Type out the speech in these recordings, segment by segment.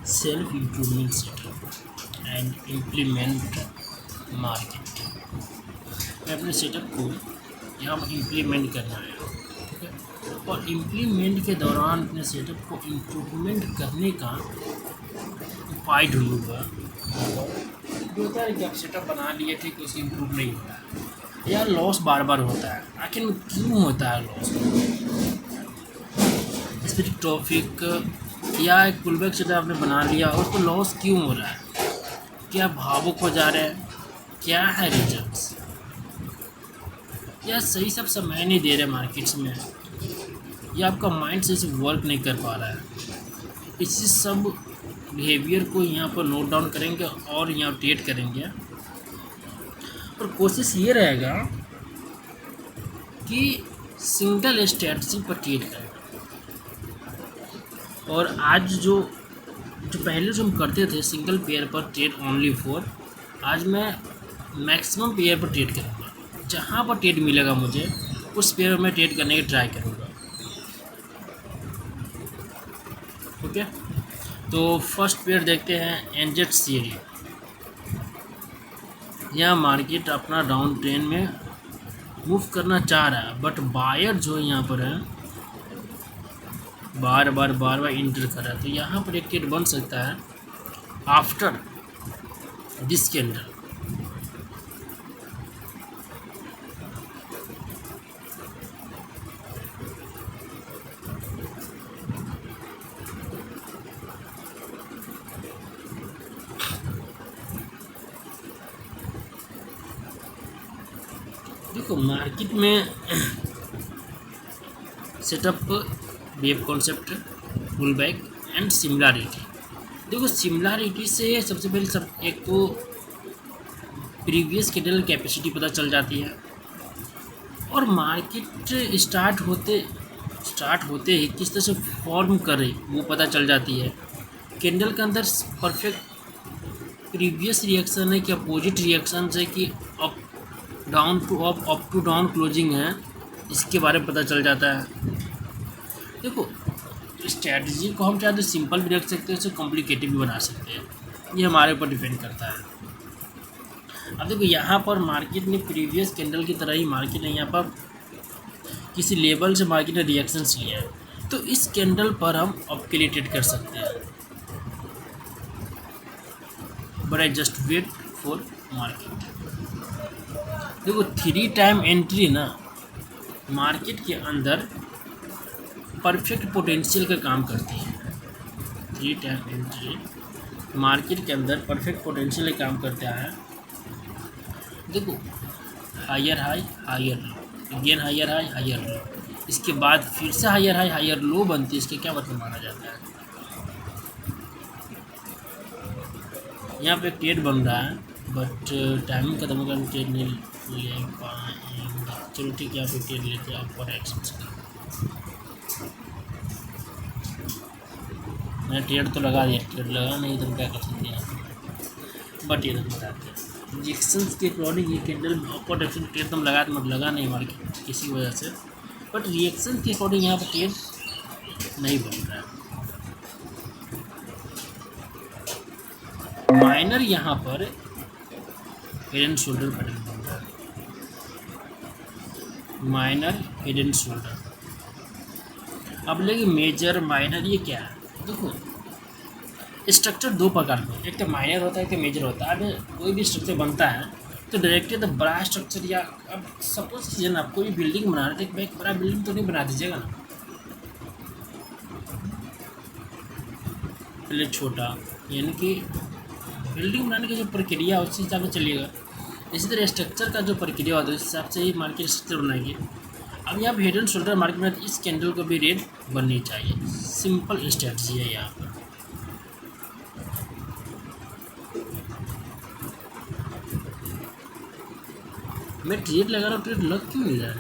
Self improvement setup and implement market. मैं अपने setup को यहाँ पर इम्प्लीमेंट करना है, ठीक है। और इम्प्लीमेंट के दौरान अपने सेटअप को इम्प्रूवमेंट करने का उपाय ढूंढूंगा। जो होता है कि आप सेटअप बना लिए, ठीक, उसकी इम्प्रूव नहीं हो रहा है या लॉस बार बार होता है, आखिर क्यों होता है लॉस? स्पेसिफिक टॉपिक या एक पुलबैक सेटअप आपने बना लिया और उसको लॉस क्यों हो रहा है? क्या भावुक हो जा रहे हैं? क्या है रीजन्स? या सही सब समय नहीं दे रहे मार्केट्स में, या आपका माइंड सही से वर्क नहीं कर पा रहा है? इसी सब बिहेवियर को यहाँ पर नोट डाउन करेंगे और यहाँ ट्रेड करेंगे। और कोशिश ये रहेगा कि सिंगल स्ट्रैटेजी पर ट्रेड करें। और आज जो पहले जो हम करते थे सिंगल पेयर पर ट्रेड ओनली फॉर, आज मैं मैक्सिमम पेयर पर ट्रेड करूँगा। जहाँ पर ट्रेड मिलेगा मुझे उस पेयर में ट्रेड करने की ट्राई करूँगा। ओके, तो फर्स्ट पेयर देखते हैं एनजेड सीरी। यहाँ मार्केट अपना डाउन ट्रेंड में मूव करना चाह रहा है, बट बायर जो यहाँ पर है बार बार इंटर कर रहा है। तो यहाँ पर एक ट्रेड बन सकता है आफ्टर दिस कैंडल। देखो मार्केट में setup, wave concept, pull back and similarity. देखो सिमिलरिटी से सबसे पहले एक तो प्रीवियस कैंडल कैपेसिटी पता चल जाती है, और मार्केट स्टार्ट होते ही किस तरह से फॉर्म करे वो पता चल जाती है। कैंडल के अंदर परफेक्ट प्रीवियस रिएक्शन है कि अपोजिट रिएक्शन है कि up down to up to down closing है, इसके बारे में पता चल जाता है। देखो स्ट्रैटेजी को हम चाहे तो सिंपल भी रख सकते हैं, उसे कॉम्प्लिकेटेड भी बना सकते हैं, ये हमारे ऊपर डिपेंड करता है। अब देखो यहाँ पर मार्केट ने प्रीवियस कैंडल की तरह ही मार्केट ने यहाँ पर किसी लेवल से मार्केट ने रिएक्शंस लिया है, तो इस कैंडल पर हम अप के लिए ट्रेड कर सकते हैं। But I just wait for market. देखो 3 टाइम एंट्री ना मार्केट के अंदर परफेक्ट पोटेंशियल का काम करती है। 3 टाइम एंट्री मार्केट के अंदर परफेक्ट पोटेंशियल का काम करता है। देखो higher high higher low, again higher high higher low, इसके बाद फिर से हायर हाई हायर लो बनती है। इसके क्या मतलब माना जाता है? यहाँ पे ट्रेड बन रहा है, बट टाइमिंग खत्म होगा, हम ट्रेड नहीं ले पाएंगे। चलो ठीक है, यहाँ पे ट्रेड लेते हैं आप एक्शन। मैंने ट्रेड तो लगा दिया, ट्रेड लगा नहीं तो क्या कर सकते हैं। बट ये तो बताते हैं रिएक्शंस के अकॉर्डिंग ये कैंडल अपर डायरेक्शन ट्रेड तो लगा, मतलब लगा नहीं मार्केट किसी वजह से, बट रिएक्शन के अकॉर्डिंग यहाँ पर ट्रेड नहीं बन रहा है। माइनर यहाँ पर हेड एंड शोल्डर पैटर्न बन रहा है, माइनर हेड एंड शोल्डर। अब लेकिन मेजर माइनर ये क्या है? देखो स्ट्रक्चर 2 प्रकार के, एक तो माइनर होता है, एक तो मेजर होता है। अब कोई भी स्ट्रक्चर बनता है तो डायरेक्टली तो बड़ा स्ट्रक्चर, या अब सपोज कीजिए ना आप कोई बिल्डिंग बना रहे थे, एक बड़ा बिल्डिंग तो नहीं बना दीजिएगा ना, पहले छोटा, यानी कि बिल्डिंग बनाने की जो प्रक्रिया उसी हिसाब से चलिएगा। इसी तरह स्ट्रक्चर का जो प्रक्रिया होता है उस हिसाब से ही मार्केट स्ट्रक्चर बनाएंगे। अब यहाँ हेड एंड शोल्डर मार्केट में इस कैंडल को भी रेड बननी चाहिए, सिंपल स्ट्रेटजी है यहाँ पर। मैं ट्रेड लगा रहा हूँ, ट्रेड लग क्यों नहीं रहा है?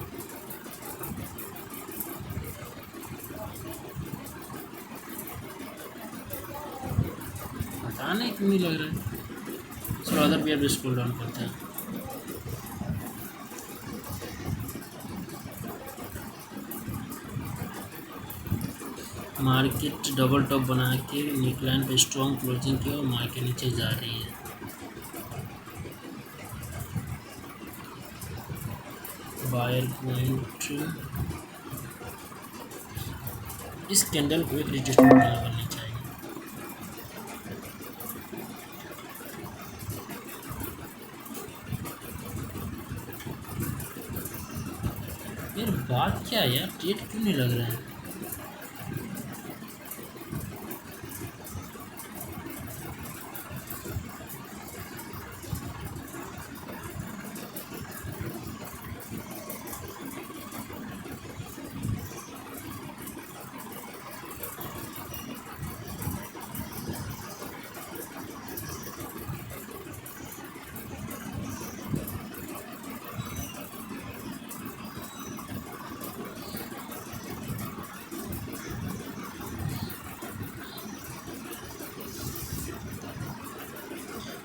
पता नहीं क्यों नहीं लग रहा है। चलो अदर पेयर पे स्क्रॉल डाउन करते हैं। मार्केट डबल टॉप बना के नेकलाइन पे स्ट्रॉन्ग क्लोजिंग किया और मार्केट नीचे जा रही है। बायर पॉइंट, इस कैंडल को एक रिटेस्टमेंट करनी चाहिए। यार बात क्या है यार, ट्रेड क्यों नहीं लग रहा है?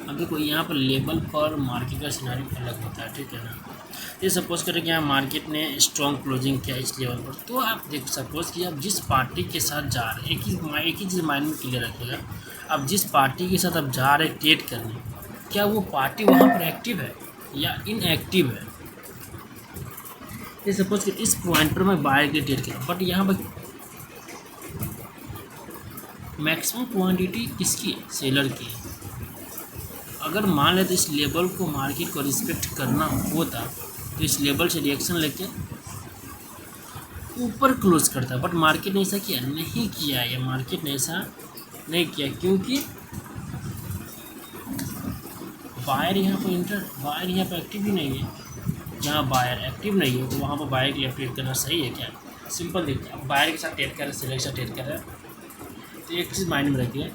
अब देखो यहाँ पर लेवल पर मार्केट का सिनारी अलग होता है, ठीक है ना। ये सपोज करें कि यहाँ मार्केट ने स्ट्रॉन्ग क्लोजिंग किया इस लेवल पर, तो आप देख सपोज कि आप जिस पार्टी के साथ जा रहे हैं, एक ही चीज़ माइंड में क्लियर रखिएगा, आप जिस पार्टी के साथ आप जा रहे हैं ट्रेड करने, क्या वो पार्टी वहाँ पर एक्टिव है या इनएक्टिव है। ये सपोज कि इस पॉइंट पर मैं बायर के ट्रेड कर, बट यहाँ पर मैक्सिमम क्वांटिटी किसकी, सेलर की। अगर मान लेते इस लेवल को मार्केट को रिस्पेक्ट करना होता तो इस लेवल से रिएक्शन लेके ऊपर क्लोज करता, बट मार्केट ने ऐसा किया नहीं किया, या मार्केट ने ऐसा नहीं किया क्योंकि बायर यहाँ पर एक्टिव ही नहीं है। जहाँ बायर एक्टिव नहीं है तो वहाँ पर बायर के लिए ट्रेड करना सही है क्या? सिंपल देखिए, अब बायर के साथ ट्रेड कर रहे हैं, सेलर के साथ ट्रेड कर रहे हैं, तो एक चीज़ माइंड में रखिए,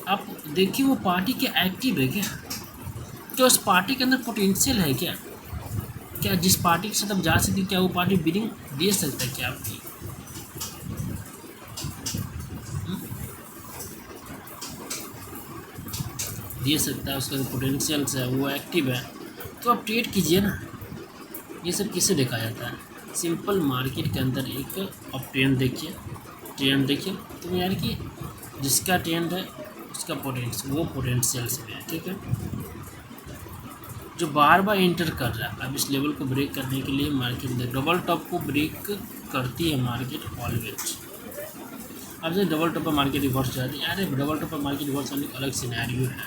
आप देखिए वो पार्टी क्या एक्टिव है क्या उस पार्टी के अंदर पोटेंशियल है क्या जिस पार्टी के साथ आप जा सकते, क्या वो पार्टी बिडिंग दे सकता है क्या आपकी? दे सकता है, उसका जो पोटेंशियल है वो एक्टिव है, तो आप ट्रेड कीजिए ना। ये सब किससे देखा जाता है? सिंपल मार्केट के अंदर एक आप ट्रेंड देखिए तो यार कि जिसका ट्रेंड है उसका वो पोटेंशियल से है, ठीक है। जो बार बार एंटर कर रहा है, अब इस लेवल को ब्रेक करने के लिए मार्केट डबल टॉप को ब्रेक करती है मार्केट ऑलवेज। अब जैसे डबल टॉप पर मार्केट रिवर्स जाती है, अरे डबल टॉप पर मार्केट रिवर्स करने का अलग सिनेरियो है।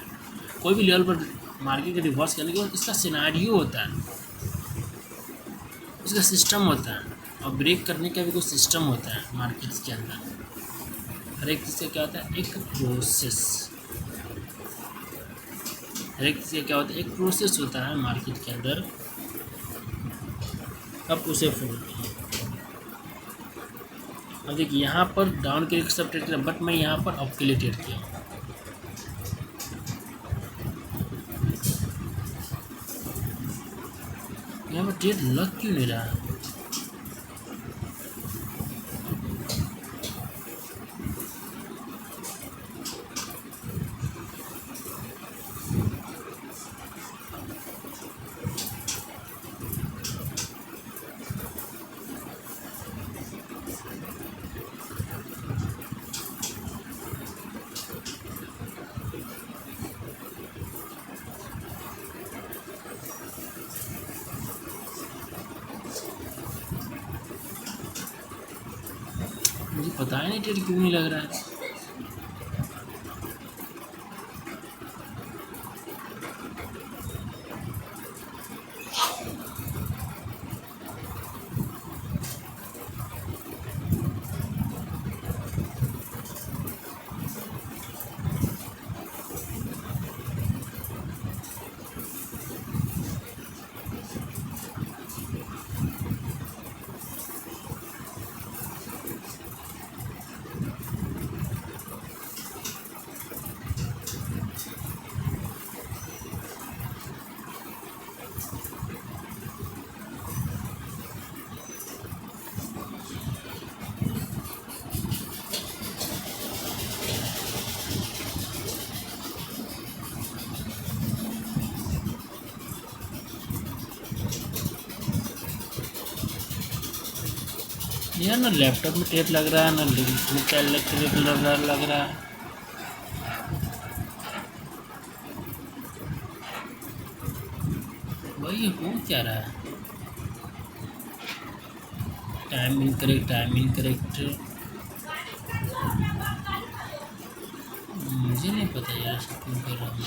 कोई भी लेवल पर मार्केट को रिवर्स करने के बाद इसका सिनेरियो होता है, इसका सिस्टम होता है, और ब्रेक करने का भी कोई सिस्टम होता है मार्केट्स के अंदर। हर एक चीज़ का क्या होता है, एक प्रोसेस। हर एक चीज़ का क्या होता है, एक प्रोसेस होता है मार्केट के अंदर, अब उसे फॉलो कीजिए। अब देखिए यहाँ पर डाउन के लिए सब ट्रेड किया, बट मैं यहाँ पर अप के लिए ट्रेड किया। यहाँ पर ट्रेड लग क्यों नहीं रहा है? मुझे पता ही नहीं ट्रेड क्यों नहीं लग रहा है। यार ना लैपटॉप में टेप लग रहा है ना टेप लग रहा है। भाई हो क्या रहा है? Time incorrect. मुझे नहीं पता यार ऐसा क्यों कर रहा हूँ।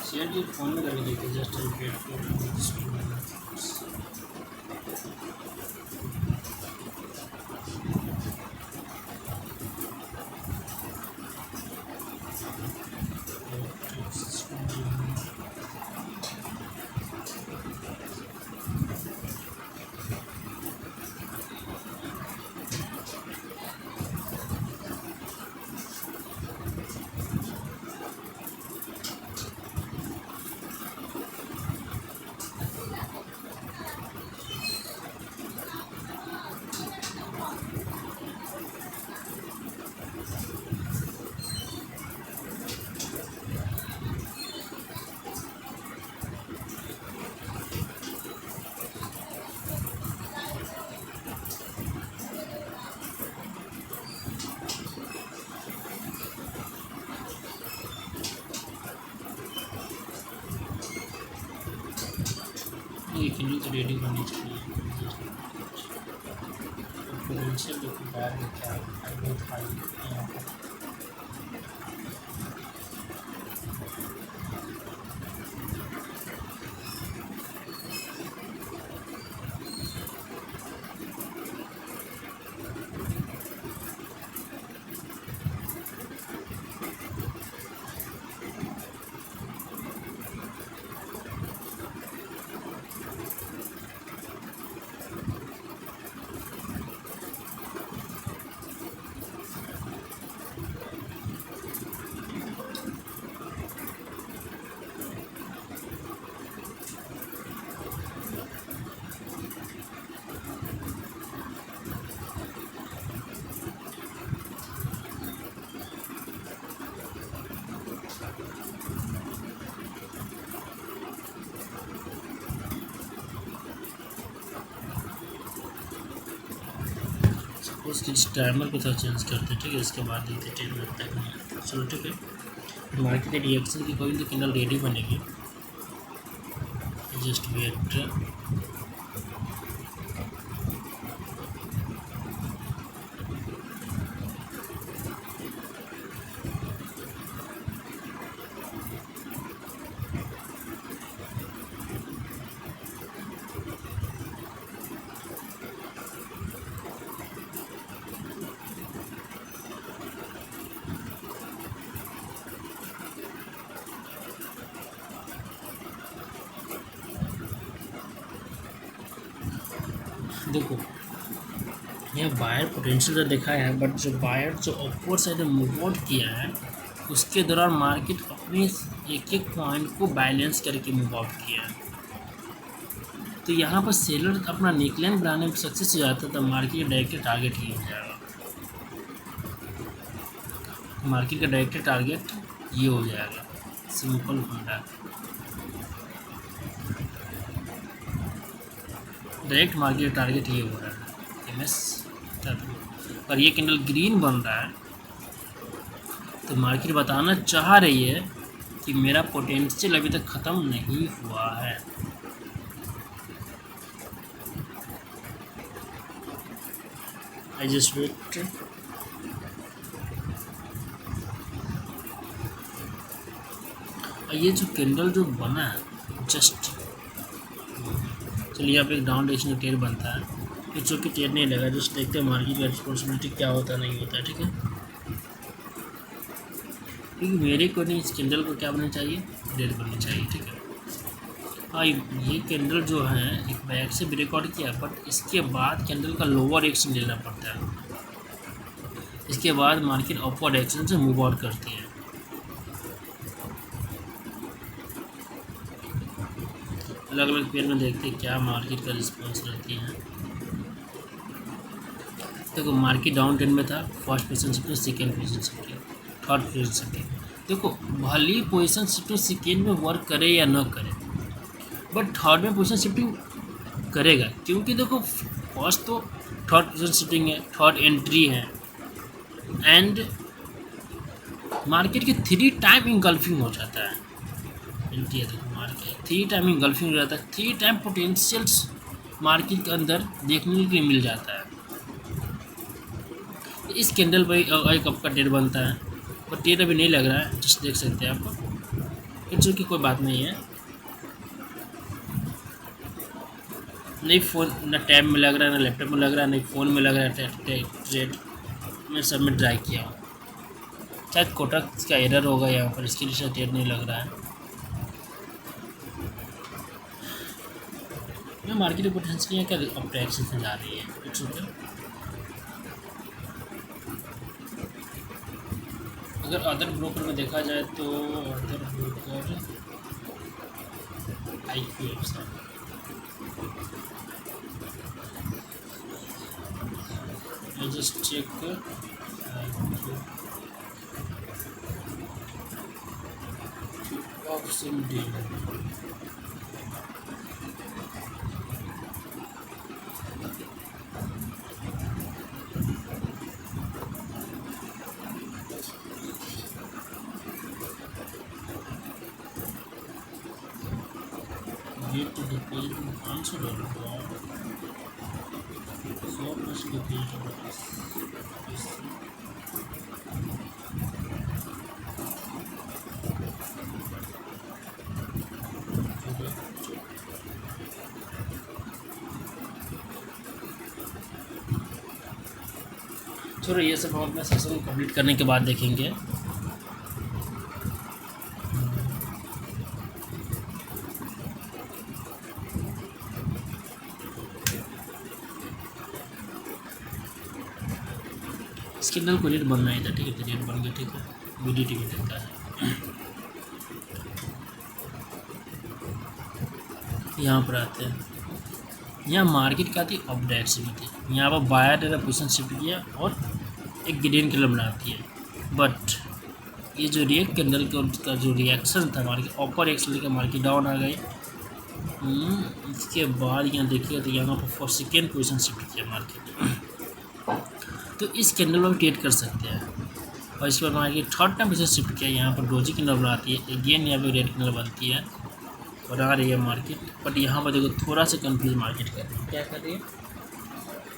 शेयर ये फोन में करके देखिए जस्ट वेट फॉर। ये किलो तो रेडी होनी चाहिए। पोटेंशियल देखो बैग है क्या है, बहुत हाई यहाँ पर। उसके टाइमर को थोड़ा चेंज करते हैं, ठीक है। इसके बाद देखते 10 मिनट तक। चलो ठीक है। मार्केट रिएक्शन की कोई तो कैंडल रेडी बनेगी, जस्ट वेट। देखो यह बायर पोटेंशियल तो देखा है, बट जो बायर जो अपवर्ड साइड में मूव आउट किया है उसके दौरान मार्केट अपने एक एक पॉइंट को बैलेंस करके मूव आउट किया है। तो यहाँ पर सेलर अपना नेकलाइन बनाने में सक्सेस हो जाता है, तो मार्केट का डायरेक्ट टारगेट ही हो जाएगा। मार्केट का डायरेक्ट टारगेट ये हो जाएगा, सिंपल फंडा। डायरेक्ट मार्केट टारगेट ये हो रहा है MS। और ये कैंडल ग्रीन बन रहा है तो मार्केट बताना चाह रही है कि मेरा पोटेंशियल अभी तक ख़त्म नहीं हुआ है। I just wait. ये जो कैंडल जो बना है जस्ट, चलिए यहाँ पे एक डाउन डायरेक्शन टेयर बनता है, ये चूँकि टेयर नहीं लगा, जस्ट देखते हैं मार्केट का रिस्पॉन्सिबिलिटी क्या होता है नहीं होता है, ठीक है। क्योंकि मेरे को नहीं, इस कैंडल को क्या बनना चाहिए, रेड बननी चाहिए, ठीक है। हाँ ये कैंडल जो है एक बैक से भी रिकॉर्ड किया, बट इसके बाद कैंडल का लोअर एक्शन लेना पड़ता है, इसके बाद मार्केट अपवर्ड एक्शन से मूव आउट करती है। अलग अलग पेयर में देखते हैं क्या मार्केट का रिस्पॉन्स रहती है। देखो मार्केट डाउन ट्रेंड में था, फर्स्ट पोजीशन से सेकेंड पोजीशन से थर्ड पोजीशन से, देखो भले ही पोजीशन शिफ्टिंग सेकेंड में वर्क करे या न करे, बट थर्ड में पोजीशन शिफ्टिंग करेगा, क्योंकि देखो फर्स्ट तो थर्ड पोजीशन शिफ्टिंग है, थर्ड एंट्री है, एंड मार्केट के 3 टाइम इंगल्फिंग हो जाता है। एंट्री है देखो मार्केट 3 टाइम इंगल्फिंग हो जाता है, 3 टाइम पोटेंशियल्स मार्केट के अंदर देखने के लिए मिल जाता है। इस कैंडल पर एक कप का ट्रेड बनता है, पर ट्रेड अभी नहीं लग रहा है, जस्ट देख सकते हैं आपको। इट्स की कोई बात नहीं है, नहीं फ़ोन ना टैब में लग रहा है, ना लैपटॉप में लग रहा है, नहीं फ़ोन में लग रहा है ट्रेड। मैं सब में ट्राई किया हूँ, शायद कोटक का एरर होगा यहाँ पर, इसके लिए शायद ट्रेड नहीं लग रहा है। मैं मार्केट पोटेंशियल क्या अब डायरेक्शन से जा रही है, इट्स ओके। अगर अदर ब्रोकर में देखा जाए तो अदर ब्रोकर IQX है, I just check option D. Get to deposit $500 so much deposit चलो ये सब हम अपना सेशन कंप्लीट करने के बाद देखेंगे। स्किंडल को रेट बनना ही था, ठीक है, रेट बन गया, ठीक है, BDT में देता है। यहाँ पर आते हैं, यहाँ मार्केट क्या थी, अप डायरेक्शन में थी, यहाँ पर बायर ने पोजीशन शिफ्ट किया और एक ग्रीन कलर बनाती है, बट ये जो रेड कैंडल का जो रिएक्शन था मार्केट अपर एक्शन का मार्केट डाउन आ गई। इसके बाद यहाँ देखिए तो यहाँ पर फॉर सेकेंड पोजीशन शिफ्ट किया मार्केट, तो इस कैंडल में ट्रेड कर सकते हैं। और इसके बाद market third time position shift किया, यहाँ पर डोजी कैंडल बनाती है, अगेन यहाँ पर रेड कैंडल बनती है और आ रही है मार्केट, बट यहाँ पर देखो थोड़ा सा कंफ्यूज मार्केट कर रही है। क्या कर रही है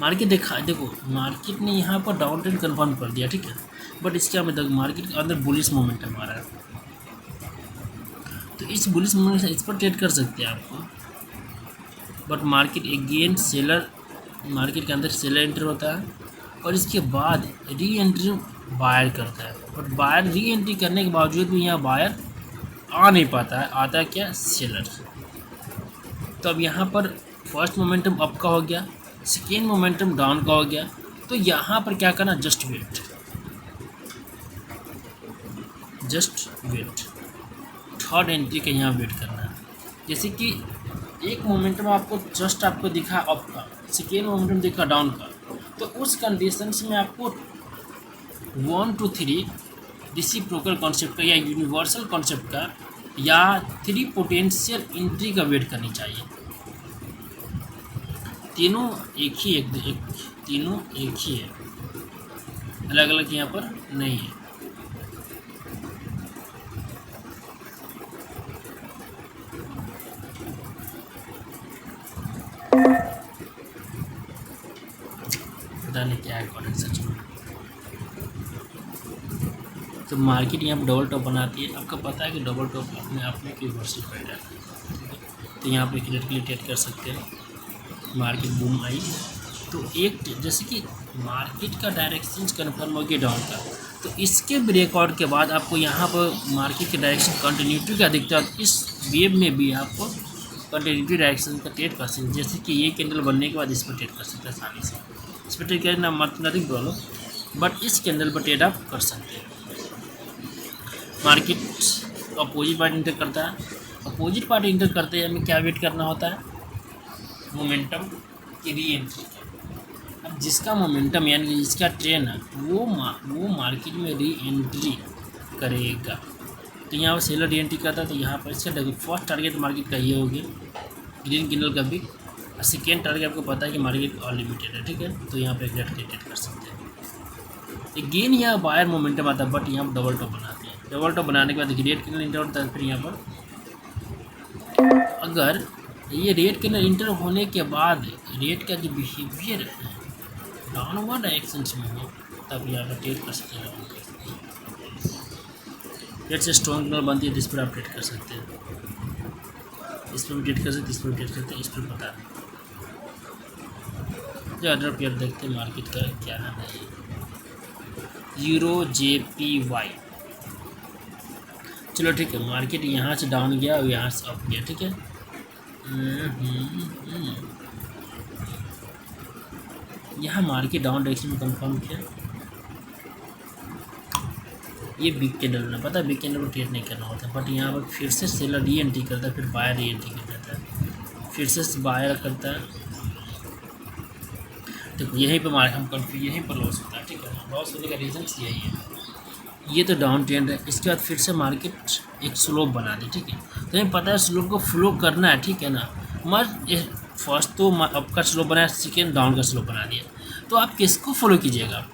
मार्केट, देखो मार्केट ने यहाँ पर डाउन ट्रेंड कन्फर्म कर दिया, ठीक है, बट इसके अंदर मार्केट के अंदर बुलिश मोमेंटम आ रहा है, तो इस बुलिश मोमेंट से इस पर ट्रेड कर सकते हैं आपको। But market again seller, market के अंदर सेलर एंटर होता है और इसके बाद री एंट्री बायर करता है, बट बायर री एंट्री करने के बावजूद भी यहाँ बायर आ नहीं पाता है, आता है क्या, सेलर। तो अब यहाँ पर फर्स्ट मोमेंटम अप का हो गया, सेकेंड मोमेंटम डाउन का हो गया, तो यहाँ पर क्या करना, जस्ट वेट, थर्ड एंट्री का यहाँ वेट करना है। जैसे कि एक मोमेंटम आपको जस्ट आपको दिखा अप का, सेकेंड मोमेंटम दिखा डाउन का, तो उस कंडीशंस में आपको 1 to 3 रेसिप्रोकल कॉन्सेप्ट का या यूनिवर्सल कॉन्सेप्ट का या 3 पोटेंशियल एंट्री का वेट करनी चाहिए। तीनों एक ही है, अलग अलग यहाँ पर नहीं है। पता नहीं क्या है कॉलेज सच में। तो मार्केट यहाँ पर डबल टॉप बनाती है, आपको पता है कि डबल टॉप अपने आप में यूनिवर्सल पैटर्न है, तो यहाँ पर क्लियर ट्रेड कर सकते हैं। मार्केट बूम आई तो एक जैसे कि मार्केट का डायरेक्शन कन्फर्म हो गया डाउन का, तो इसके ब्रेकआउट के बाद आपको यहाँ पर मार्केट के डायरेक्शन कंटिन्यूटी का दिखता है, इस वेव में भी आपको कंटिन्यूटी डायरेक्शन का ट्रेड कर सकते हैं। जैसे कि ये कैंडल बनने के बाद इस पर ट्रेड कर सकते हैं आसानी से, इस पर ट्रेड करना नथिंग प्रॉब्लम, बट इस कैंडल पर ट्रेड आप कर सकते हैं। मार्केट अपोजिट पार्टी इंटर करता है, अपोजिट पार्टी इंटर करते हैं हमें क्या वेट करना होता है, मोमेंटम की री एंट्री। अब जिसका मोमेंटम यानी कि जिसका ट्रेन है वो मार्केट में री एंट्री करेगा, तो यहाँ पर सेलर री एंट्री करता है, तो यहाँ पर इसका फर्स्ट टारगेट मार्केट का ये हो गया ग्रीन कैंडल का भी, और सेकेंड टारगेट आपको पता है कि मार्केट अनलिमिटेड है, ठीक है। तो यहाँ पर एक रेट क्रिएट कर सकते हैं। अगेन यहाँ बायर मोमेंटम आता है, बट यहाँ पर डबल टॉप बनाते हैं। डबल टॉप बनाने के बाद रेट कैंडल इंटर होता है। फिर यहाँ पर अगर ये रेट कैंडल इंटर होने के बाद रेट का जो बिहेवियर है डाउनवर्ड डायरेक्शन में हो, तब यहाँ पर ट्रेड कर सकते हैं। रेट से स्ट्रॉन्ग कैंडल बनती है, जिस पर आप ट्रेड कर सकते हैं। इस पर भी ट्रेड कर सकते हैं, इस पर भी ट्रेड करते हैं, इस पर पता नहीं। जो अदर पेयर देखते हैं मार्केट का क्या नाम है, EURJPY। चलो ठीक है, मार्केट यहाँ से डाउन गया और यहाँ से अप गया, ठीक है। यहाँ मार्केट डाउन डायरेक्शन में कंफर्म किया। ये बिग कैंडल ना, पता है बिग कैंडल को ट्रेड नहीं करना होता, बट यहाँ पर फिर से सेलर री एंट्री करता है, फिर बायर री एंट्री कर देता है, फिर से बायर करता है। देखो यहीं पर मार्केट हम कंफ्यूज, यहीं पर लॉस होता है, ठीक है। लॉस होने का रीज़न यही है। ये तो डाउन ट्रेंड है, इसके बाद फिर से मार्केट एक स्लोप बना दी, ठीक है। तो हमें पता है स्लोप को फ्लो करना है, ठीक है ना। मगर फर्स्ट तो अप का स्लोप बनाया, सेकेंड डाउन का स्लोप बना दिया, तो आप किसको फॉलो कीजिएगा।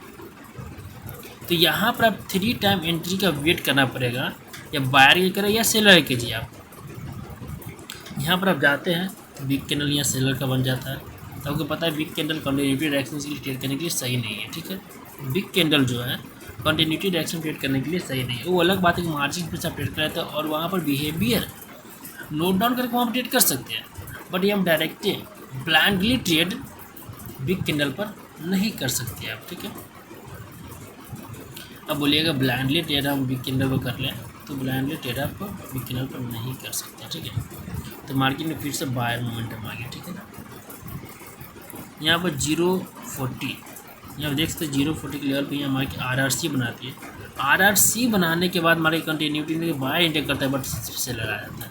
तो यहाँ पर आप 3 टाइम एंट्री का वेट करना पड़ेगा, या बायर के करें या सेलर कीजिए आप। यहाँ पर आप जाते हैं तो बिग कैंडल यहाँ सेलर का बन जाता है, तो आपको पता है बिग कैंडल कंटिन्यूटी डायरेक्शन के लिए ट्रेड करने के लिए सही नहीं है, ठीक है। बिग कैंडल जो है कंटिन्यूटी डायरेक्शन ट्रेड करने के लिए सही नहीं है। वो अलग बात है कि मार्जिन पे आप ट्रेड कराते हैं और वहाँ पर बिहेवियर नोट डाउन करके वहाँ पर ट्रेड कर सकते हैं, बट ये हम directly blindly trade big candle पर नहीं कर सकते आप, ठीक है। अब बोलिएगा ब्लाइंडली ट्रेड हम बिग कैंडल पर कर लें, तो ब्लाइंडली ट्रेड आप बिग कैंडल पर नहीं कर सकते, ठीक है। तो मार्केट में फिर से बायर मोमेंटम आ गया, ठीक है ना। यहाँ पर 0.40 यहाँ देख सकते हैं 0.40 के लेवल पे यहाँ मार्केट RRC बनाती है। RRC बनाने के बाद मार्केट कंटिन्यूटी में बाय इंटेक करता है, बट सेलर आ जाता है।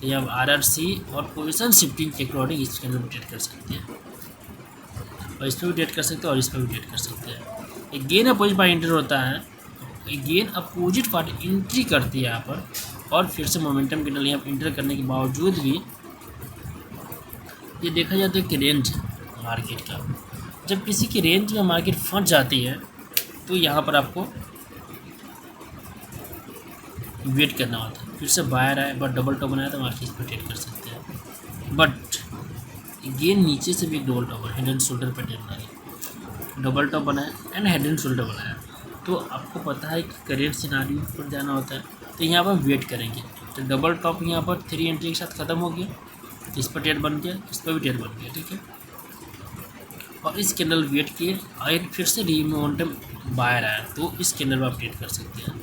तो यहाँ RRC और पोजीशन शिफ्टिंग के अकॉर्डिंग इस कैंडल में ट्रेड कर सकते हैं, और इस पर भी ट्रेड कर सकते हैं और इस पर भी ट्रेड कर सकते हैं। अगेन अपोजिट पार्टी इंटर होता है, अगेन अपोजिट पार्टी एंट्री करती है यहाँ पर, और फिर से मोमेंटम कैंडल यहाँ पर इंटर करने के बावजूद भी ये देखा जाता है कि रेंज मार्केट का, जब किसी की रेंज में मार्केट फंस जाती है तो यहाँ पर आपको वेट करना होता है। फिर से बायर आए बट डबल टॉप बनाया तो मार्केट इस पर ट्रेड कर सकते हैं, बट गेन नीचे से भी एक double top head and shoulder पर ट्रेड बनाया, डबल टॉप बनाया एंड हेड एंड शोल्डर बनाया। तो आपको पता है कि करेंट सिनारियो पर जाना होता है, तो यहाँ पर वेट करेंगे। तो डबल टॉप यहाँ पर 3 एंट्री के साथ ख़त्म हो गया, इस पर ट्रेड बन गया, इस पर भी ट्रेड बन गया, ठीक है। और इस कैंडल वेट किए और फिर से मोमेंटम बायर आया, तो इस कैंडल में आप ट्रेड कर सकते हैं।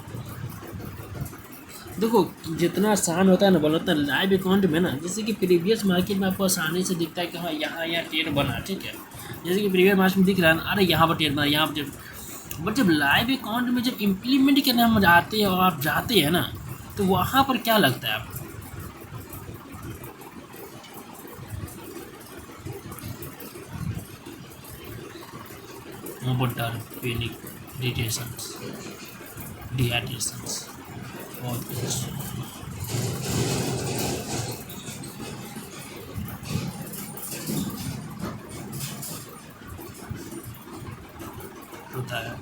देखो जितना आसान होता है ना बोलता है लाइव अकाउंट में ना, जैसे कि प्रीवियस मार्केट में आपको आसानी से दिखता है कि हाँ यहाँ ट्रेड बना, ठीक है। जैसे कि प्रीवियस मार्केट में दिख रहा है ना, अरे यहाँ पर ट्रेड बना, यहाँ पर ट्रेड, बट जब लाइव अकाउंट में जब इम्प्लीमेंट करने हम आते हैं और आप जाते हैं ना, तो वहाँ पर क्या लगता है आपको, डर, पैनिक, इरिटेशंस, डिहाइड्रेशंस, बहुत कुछ होता है।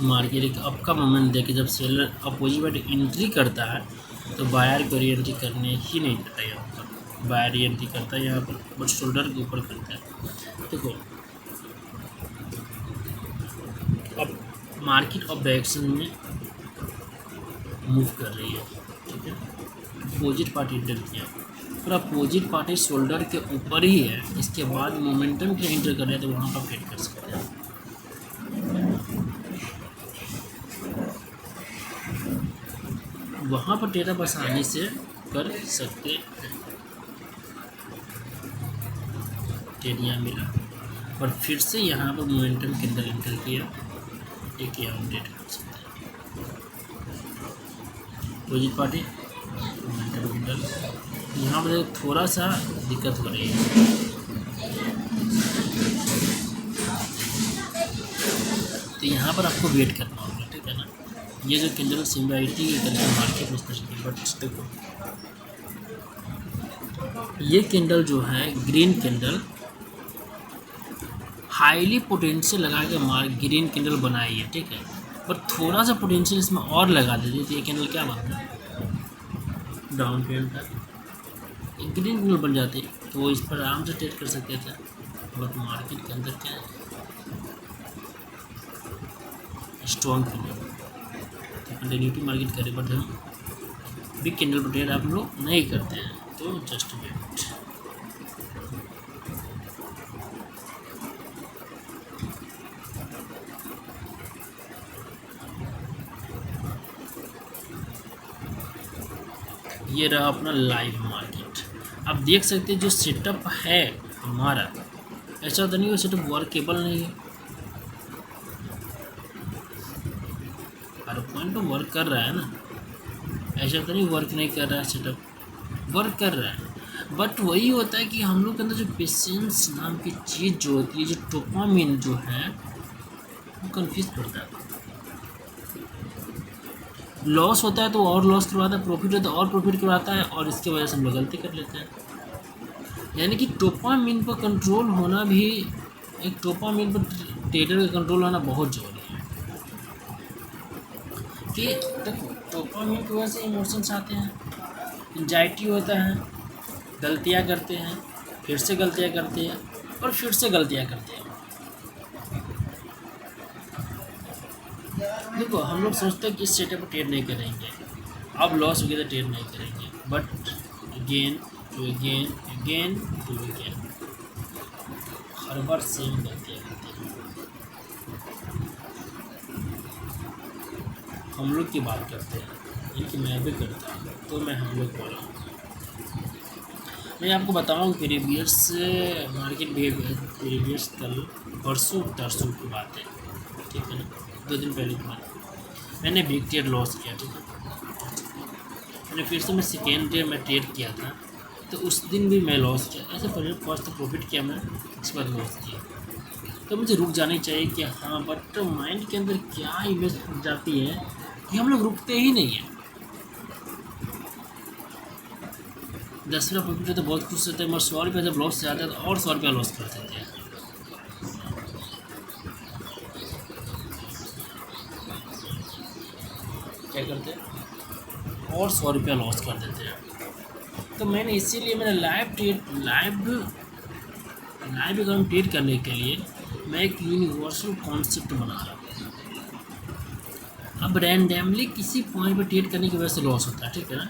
मार्केट एक अप का मोमेंट देखे जब सेलर अपोजिट एंट्री करता है तो बायर को रीएंट्री करने ही नहीं देता, यहाँ पर बायर रीएंट्री करता है यहाँ पर, बट शोल्डर के ऊपर करता है। देखो अब मार्केट अप डायरेक्शन में मूव कर रही है, ठीक है। अपोजिट पार्टी एंटर किया, पर अपोजिट पार्टी शोल्डर के ऊपर ही है, इसके बाद मोमेंटम के एंटर कर रहे हैं, तो वहाँ पर ट्रेड कर सकते हैं। वहाँ पर ट्रेड आप आसानी से कर सकते हैं। ट्रेड यहाँ मिला और फिर से यहाँ पर मोमेंटम के अंदर एंटर किया, एक यहाँ अपडेट कर सकते हैं। अपोजिट पार्टी मोमेंटम के अंदर यहाँ पर थोड़ा सा दिक्कत हो रही है, तो यहाँ पर आपको वेट करना होगा, ठीक है ना। ये जो कैंडल सिमिलरिटी के कैंडल मार्केट में स्पेशली, बट देखो ये कैंडल जो है ग्रीन कैंडल हाईली पोटेंशियल लगा के ग्रीन कैंडल बनाई है, ठीक है, पर थोड़ा सा पोटेंशियल इसमें और लगा देती तो ये कैंडल क्या बनता है, डाउन ट्रेंड था, ग्रीन कैंडल बन जाती तो इस पर आराम से ट्रेड कर सकते थे। बट मार्केट के अंदर क्या है, स्ट्रॉन्ग कैंडल तो कंटिन्यूटी मार्केट करे, बट हम बिग कैंडल पर ट्रेड आप लोग नहीं करते हैं, तो जस्ट वेट। ये रहा अपना लाइव मार्केट। आप देख सकते हैं जो सेटअप है हमारा, ऐसा तो नहीं वो सेटअप वर्केबल नहीं है, हर पॉइंट पर वर्क कर रहा है ना, ऐसा तो नहीं वर्क नहीं कर रहा है, सेटअप वर्क कर रहा है। बट वही होता है कि हम लोग के अंदर जो पेशेंस नाम की चीज़ जो होती है, जो डोपामिन जो है वो कन्फ्यूज करता है। लॉस होता है तो और लॉस करवाता है, प्रॉफिट होता है और प्रॉफिट करवाता है, और इसके वजह से हम लोग गलती कर लेते हैं। यानी कि डोपामिन पर कंट्रोल होना भी, एक डोपामिन पर ट्रेडर का कंट्रोल होना बहुत ज़रूरी है। कि देखो डोपामिन की वजह से इमोशंस आते हैं, एंजाइटी होता है, गलतियाँ करते हैं, फिर से गलतियाँ करते हैं और फिर से गलतियाँ करते हैं। देखो हम लोग सोचते हैं कि इस सेटअप पर ट्रेड नहीं करेंगे, अब लॉस हो गया तो ट्रेड नहीं करेंगे, but again to again again to again हर बार सेम गलतियाँ करते हैं। हम लोग की बात करते हैं, इनकी मैं भी करता हूँ, तो मैं हम लोग बोल रहा हूँ। मैं आपको बताऊँ प्रीवियस मार्केट प्रीवियस कल परसों तरसों की बात है, ठीक है ना, 2 दिन पहले की बात। मैंने बिग ट्रेड लॉस किया, ठीक है, मैंने फिर से मैं सेकेंड डे में ट्रेड किया था, तो उस दिन भी मैं लॉस किया। ऐसे पहले फर्स्ट तो प्रॉफिट किया मैं, उसके बाद लॉस किया। तो मुझे रुक जानी चाहिए कि हाँ, बट माइंड के अंदर क्या इमेज उठ जाती है कि हम लोग रुकते ही नहीं हैं। 10 रुपये प्रॉफिट है तो बहुत खुश होते हैं, मगर 100 रुपये जब लॉस जाता है तो और 100 रुपया लॉस कर देते हैं। क्या करते हैं, और 100 रुपया लॉस कर देते हैं। तो मैंने इसीलिए मैंने लाइव अकाउंट ट्रेड करने के लिए मैं एक यूनिवर्सल कॉन्सेप्ट बना रहा हूँ। अब रैंडमली किसी पॉइंट पर ट्रेड करने की वजह से लॉस होता है, ठीक है ना।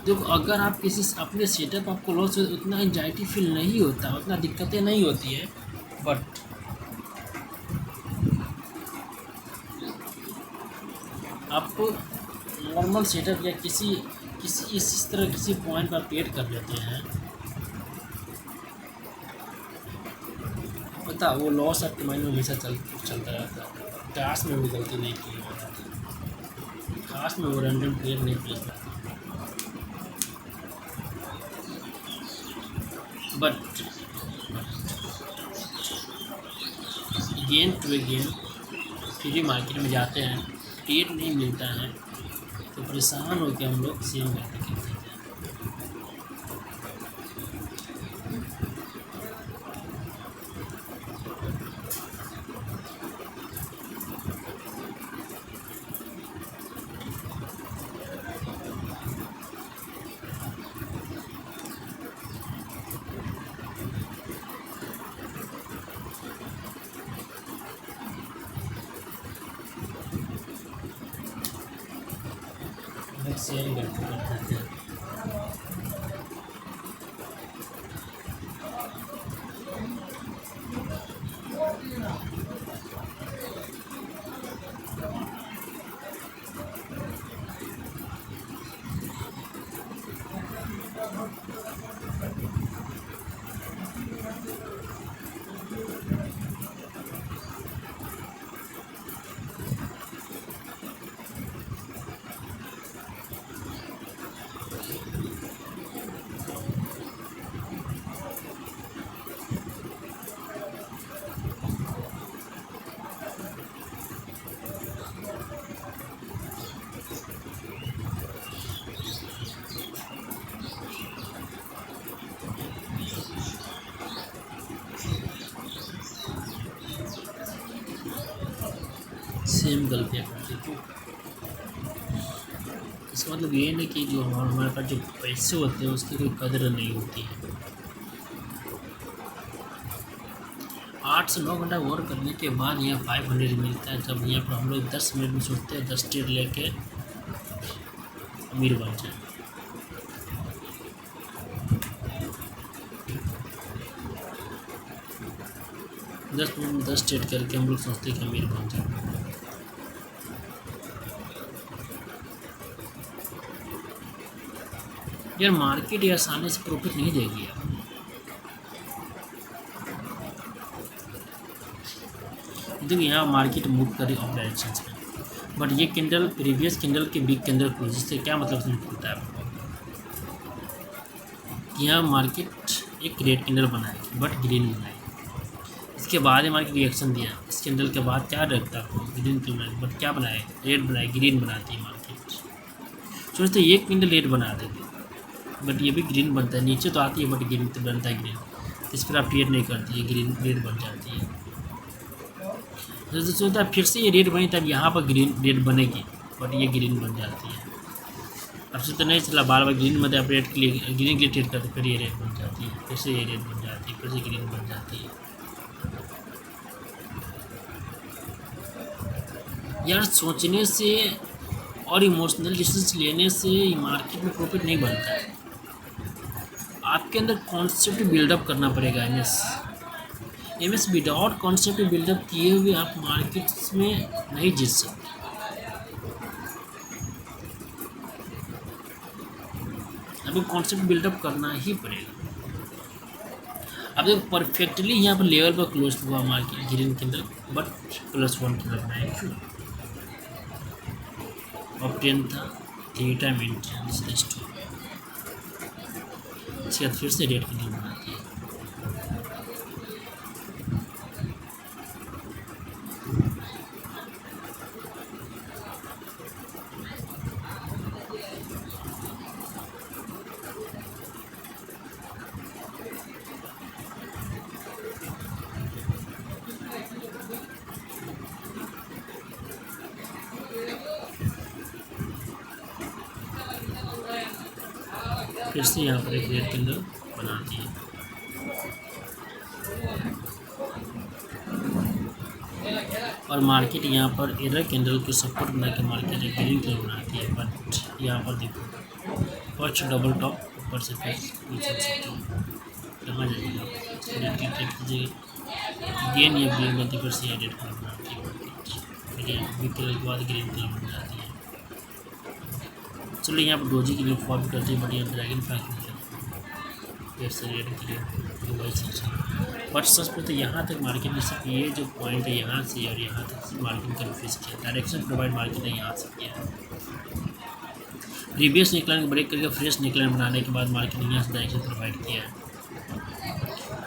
देखो अगर आप किसी अपने सेटअप आपको लॉस हो, उतना एंजाइटी फील नहीं होता, उतना दिक्कतें नहीं होती है, बट आप नॉर्मल सेटअप या किसी इस तरह किसी पॉइंट पर ट्रेड कर लेते हैं, पता वो लॉस आपके माइंड में हमेशा चलता रहता है। क्लास में वो गलती नहीं की होती, क्लास में वो रैंडम ट्रेड नहीं प्लेस करता, but gain to gain free market में जाते हैं, ट्रेड नहीं मिलता है तो परेशान होकर हम लोग सेम गलती करते हैं। सेम गलती करते हैं। सेम गलती करते क्यों? इसका मतलब ये नहीं कि जो हमारे पास जो पैसे होते हैं उसकी कोई कदर नहीं होती है। 8 से 9 घंटा वर्क करने के बाद यहाँ 500 मिलता है, जब यहाँ पर हम लोग 10 मिनट में सोचते हैं 10 ट्रेड लेके अमीर बन जाए। दस मिनट में 10 ट्रेड करके हम लोग सोचते हैं कि अमीर बन जाए। यार मार्केट ये आसानी से प्रॉफिट नहीं देगी यार। देखिए यहाँ मार्केट मूव करी ऑफ डायरेक्शन में, बट ये कैंडल प्रीवियस कैंडल के बिग कैंडल क्लोज, जिससे क्या मतलब समझ पड़ता है आपको? यहाँ मार्केट एक रेड कैंडल बनाएगी बट ग्रीन बनाएगी, इसके बाद ही मार्केट रिएक्शन दिया। इस कैंडल के बाद क्या रखता है आपको? ग्रीन कैंडल, बट क्या बनाए? रेड बनाए, ग्रीन बनाती है मार्केट। सोचते एक कैंडल रेड बना देती, बट ये भी ग्रीन बनता है, नीचे तो आती है बट ग्रीन तो बनता है ग्रीन, इस पर आप ट्रेड नहीं करती है, ग्रीन रेड बन जाती है। जैसे सोचता है फिर से ये रेड बनी, तब यहाँ पर ग्रीन रेड बनेगी बट ये ग्रीन बन जाती है। अब से तो नहीं चला, बार बार ग्रीन मतलब आप रेड के लिए ग्रीन के लिए ट्रेड करते, फिर ये रेड बन जाती है, फिर से ये रेड बन जाती है, फिर से ग्रीन बन जाती है। यार सोचने से और इमोशनल डिसीजन लेने से मार्केट में प्रॉफिट नहीं बनता है। आपके अंदर कॉन्सेप्ट बिल्डअप करना पड़ेगा। एमएस विदाउट कॉन्सेप्ट बिल्डअप किए हुए आप मार्केट्स में नहीं जीत सकते। आपको कॉन्सेप्ट बिल्डअप करना ही पड़ेगा। अब देखो परफेक्टली यहाँ पर लेवल पर क्लोज हुआ मार्केट ग्रीन के अंदर, बट +1 के लगना है क्यों? अब 10 था, 3 टाइम एंट्री, इसके बाद फिर से रेड कैंडल बनाती है। फिर से यहाँ पर एक रेड कैंडल बनाती है। और मार्केट यहाँ पर एरर कैंडल की सपोर्ट बना के मार्केट एक ग्रीन कैंडल बनाती है, बट यहाँ पर देखो फर्स्ट डबल टॉप ऊपर से फिर नीचे से कहाँ जाएगा, रेड कीजिएगा गेन या ग्रीन बनती, फिर से रेड कैंडल बनाती है मार्केट, फिर यहाँ बिग कलर के बाद ग्रीन कलर बन जाती है। चलो यहाँ पर डोजी के लिए फॉर्म करते हैं, बट यहाँ ड्रैगन फ्लाई नहीं करते, फिर से रेड के लिए वही सच है। बट सच पे तो यहाँ तक मार्केट ने सिर्फ ये जो पॉइंट है यहाँ से और यहाँ तक मार्केट कन्फ्यूज किया, डायरेक्शन प्रोवाइड मार्केट ने यहाँ से किया। प्रीवियस निकलन ब्रेक करके फ्रेश निकलन बनाने के बाद मार्केट ने यहाँ से डायरेक्शन प्रोवाइड किया है।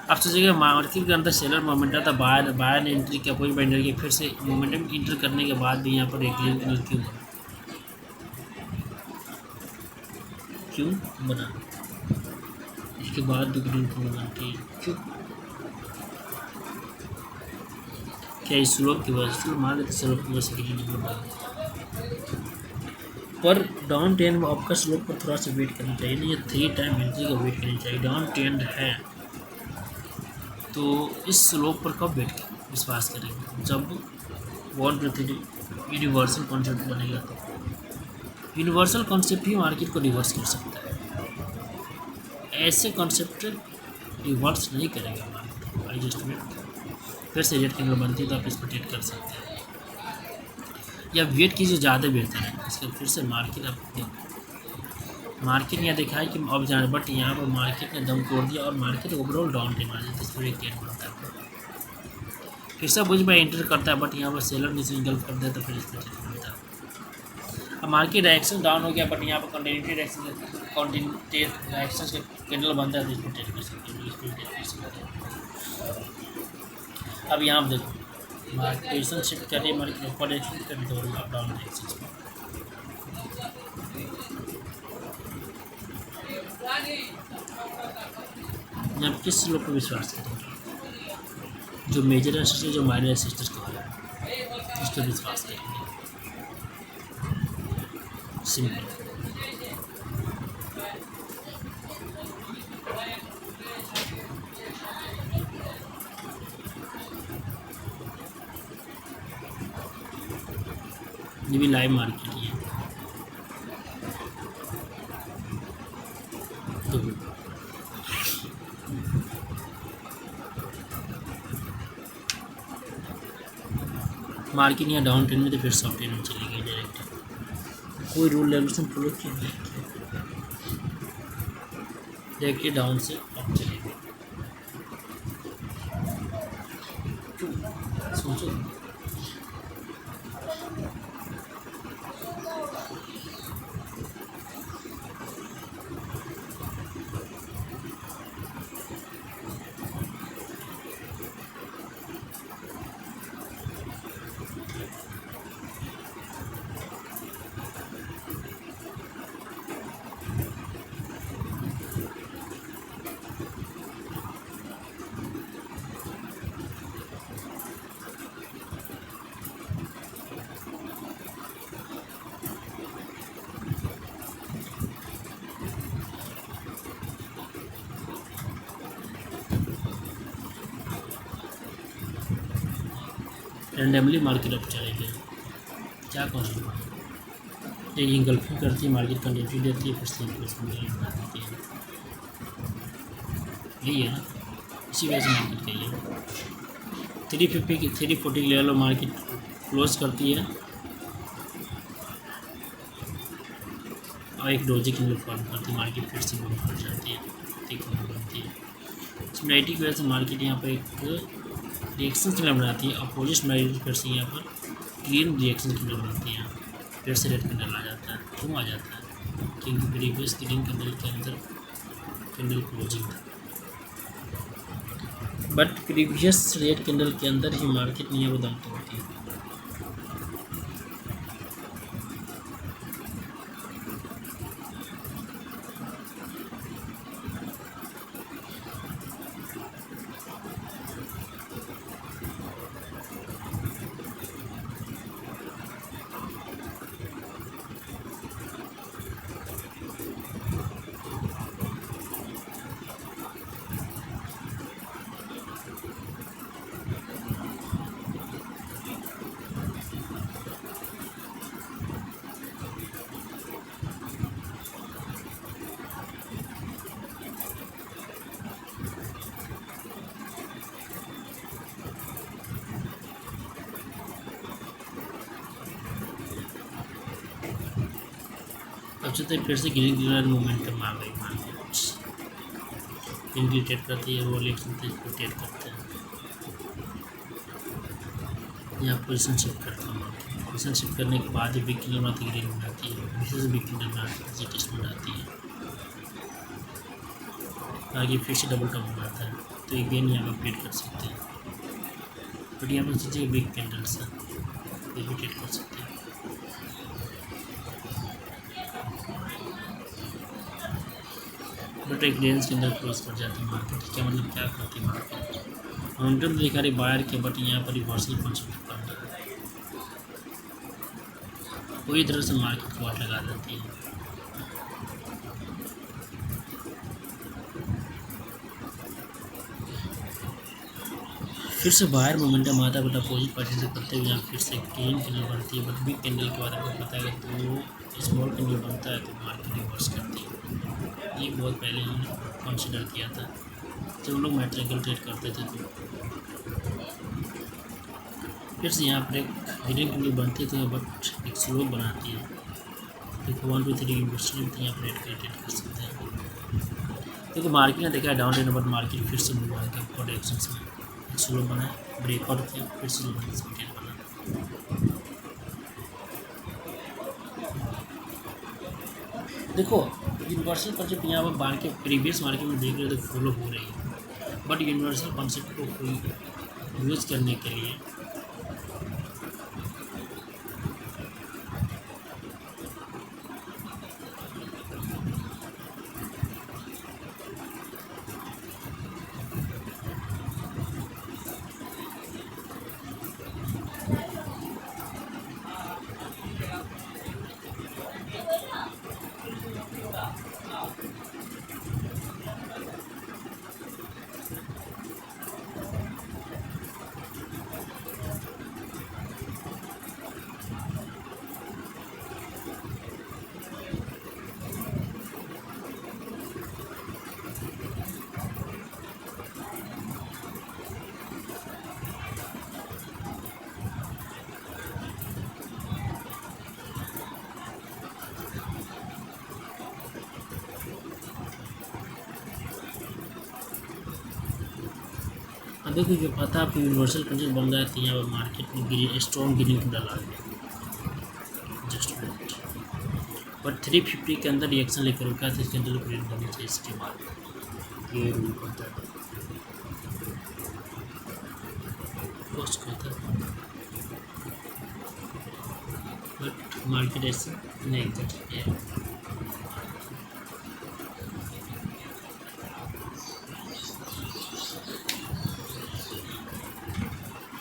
अब सोचिएगा मार्केट के अंदर सेलर मोमेंटम था, बायर ने एंट्री किया, कोई बाइंडर किया, फिर से मोमेंटम इंटर करने के बाद भी यहाँ पर एक क्यों बना, इसके बाद भी ग्रीन क्यों बनती है? क्यों? क्या इस स्लोप की वजह से? मान लेते स्लोप की वजह से ग्रीन क्यों बना, पर डाउन ट्रेंड में आपका स्लोप पर थोड़ा सा वेट करना चाहिए, नहीं ये 3 टाइम एंट्री का वेट करना चाहिए। डाउन ट्रेंड है तो इस स्लोप पर कब वेट कर विश्वास करेंगे? जब 1 यूनिवर्सल कॉन्सेप्ट बनेगा, तो यूनिवर्सल कॉन्सेप्ट ही मार्केट को रिवर्स कर सकता है। ऐसे कॉन्सेप्ट रिवर्स नहीं करेगा मार्केट। आई जस्ट वेट, फिर से रेड कैंडल बनती है तो आप इसको ट्रेड कर सकते हैं, या वेट कीजिए ज़्यादा बेहतर है। इसके फिर से मार्केट आप मार्केट यहाँ देखा है कि अब जाना, बट यहाँ पर मार्केट ने दम तोड़ दिया और मार्केट ओवरऑल डाउन ट्रेंड आ जाता है, इस पर एक ट्रेड बनता है। फिर से कुछ बार एंटर करता है, बट यहाँ पर सेलर नीचे इंगल्फ कर देता है, फिर इस पर ट्रेड बनता है। अब मार्केट डायरेक्शन डाउन हो गया, बट यहाँ पर कंटिन्यूटी डायरेक्शन से कैंडल बनता है, तो इसमें ट्रेड कर सकते हैं, इसमें ट्रेड कर सकते हैं। अब यहाँ पर देखो मार्केट शिफ्ट कर रही है, मार्केट ऊपर डायरेक्शन कर रही है, डाउन डायरेक्शन। आप किस लोग पर विश्वास करेंगे? जो मेजर एसिस्टर, जो माइनर एसिस्टर को है, पर विश्वास करेंगे। सिंपल। ये भी लाइव मार्केट ही है। तो मार्केट यहाँ डाउन ट्रेंड में तो फिर सॉफ्ट ट्रेंड में चली गई डायरेक्ट, कोई रूल रेगुलेशन फॉलो किया नहीं, डायरेक्टली डाउन से अप चली गई। सोचो रैंडमली मार्केट अप चले गए, क्या कौन ये इंगल्फिंग करती है, मार्केट कंटिन्यूटी देती है, फिर स्लिप बना देती है। यही है ना, इसी वजह से मार्केट गई है। 350 की 340 लेवल में मार्केट क्लोज करती है और एक डोजी कैंडल फॉर्म करती है, मार्केट फिर से बंद कर जाती है, बनती है। सिमिलैरिटी की वजह से मार्केट यहाँ पर एक रिएक्शन कैंडल बनाती है, अपोजिट सिमिलैरिटी फिर से यहाँ पर ग्रीन रिएक्शन कैंडल बनाती है, फिर से रेड कैंडल आ जाता है। क्यों आ जाता है? क्योंकि प्रीवियस ग्रीन कैंडल के अंदर कैंडल क्लोजिंग था, बट प्रीवियस रेड कैंडल के अंदर ही मार्केट नहीं वो दम तोड़ती है। सबसे फिर से ग्रीन कलर मोमेंटम आ गई मार्केट, ग्रीन की ट्रेड करती है, वो इलेक्शन ट्रेड करते हैं। यहाँ पोजिशन शिफ्ट करता हूँ, पोजिशन शिफ्ट करने के बाद बिग कैंडल बनाती है, ग्रीन बनाती है, विशेष बिग कैंडल बनाती है, टेस्ट बनाती है, आगे फिर से डबल टॉप बनाता है, तो ये गेन यहाँ पर ट्रेड कर सकते हैं। बट यहाँ पर सोचिए बिग कैंडल से ये भी ट्रेड कर सकते हैं। बट एक रेंज के अंदर क्रॉस कर जाती है मार्केट। क्या मतलब क्या करती है मार्केट? मोमेंटम दिखा रही बायर के, बट यहाँ पर रिवर्सल कॉन्सेप्ट कर रहा है, पूरी तरह से मार्केट को लगा देती है। फिर से बाहर मोमेंटम आता है, बट अपोजिट पार्टी से करते हुए यहाँ फिर से ग्रीन कैंडल बनती है, बट बिग कैंडल के बाद आपको पता है तो स्मॉल कैंडल बनता है तो मार्केट रिवर्स करती है। ये बहुत पहले हमने कंसिडर किया था जब लोग मैट्रिकल ट्रेड करते थे, तो फिर से यहाँ पर एक ग्रीन कैंडल बनती है, बट एक स्लोप बनाती है, एक 1 2 3 इन्वेस्टमेंट यहाँ पर ट्रेड कर सकते हैं। देखो मार्केट ने देखा है डाउन ट्रेंड, बट मार्केट फिर से मूव आएगा फॉर एक्शंस में, स्लो बना, ब्रेकआउट किया, फिर से बना। देखो यूनिवर्सल कॉन्सेप्ट यहाँ पर मार्केट प्रीवियस मार्केट में देख रहे हो तो फॉलो हो रही है, बट यूनिवर्सल कॉन्सेप्ट को यूज़ करने के लिए अब देखो जो पता आप यूनिवर्सल कंडीशन बन रहा है तो यहाँ पर मार्केट में गिरी स्ट्रॉन्ग गिरिंग को डाला गया जस्ट मिनट, बट 350 के अंदर रिएक्शन लेकर रुका है तो इसके अंदर प्रिंट करनी चाहिए। इसके बाद ये रूल करता है पोस्ट करता है, बट मार्केट ऐसे नहीं करती है।